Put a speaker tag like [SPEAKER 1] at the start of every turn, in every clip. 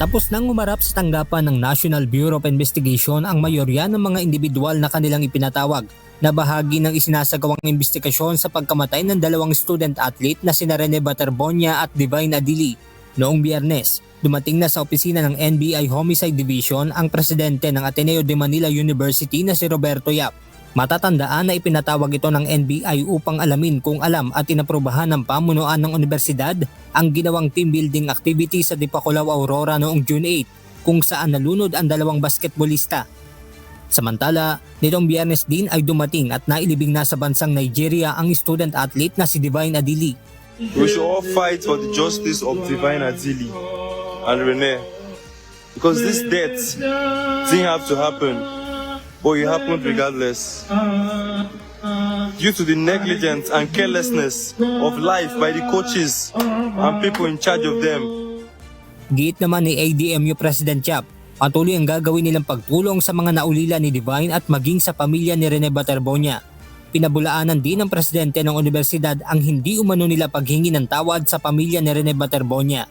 [SPEAKER 1] Tapos nang umarap sa tanggapan ng National Bureau of Investigation ang mayorya ng mga individual na kanilang ipinatawag na bahagi ng isinasagawang investigasyon sa pagkamatay ng dalawang student athlete na sina Rene Baterbonia at Divine Adili. Noong Biyernes, dumating na sa opisina ng NBI Homicide Division ang presidente ng Ateneo de Manila University na si Roberto Yap. Matatandaan na ipinatawag ito ng NBI upang alamin kung alam at inaprubahan ng pamunuan ng universidad ang ginawang team building activity sa Dipakulaw, Aurora noong June 8 kung saan nalunod ang dalawang basketballista. Samantala, nitong Biyernes din ay dumating at nailibing na sa bansang Nigeria ang student athlete na si Divine Adili.
[SPEAKER 2] We should all fight for the justice of Divine Adili and Rene, because these deaths didn't have to happen. But it happened regardless. Due to the negligence and carelessness of life by the coaches and people in charge of them.
[SPEAKER 1] Giit naman ni ADMU President Yap, patuloy ang gagawin nilang pagtulong sa mga naulila ni Divine at maging sa pamilya ni Rene Baterbonia. Pinabulaanan din ng presidente ng universidad ang hindi umano nila paghingi ng tawad sa pamilya ni Rene Baterbonia.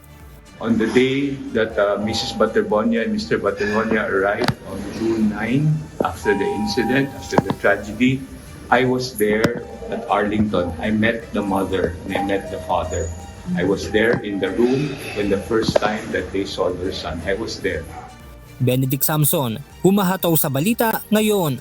[SPEAKER 3] On the day that Mrs. Baterbonia and Mr. Baterbonia arrived on June 9, after the incident, after the tragedy, I was there at Arlington. I met the mother and I met the father. I was there in the room when the first time that they saw their son. I was there.
[SPEAKER 1] Benedict Samson, humahataw sa balita ngayon.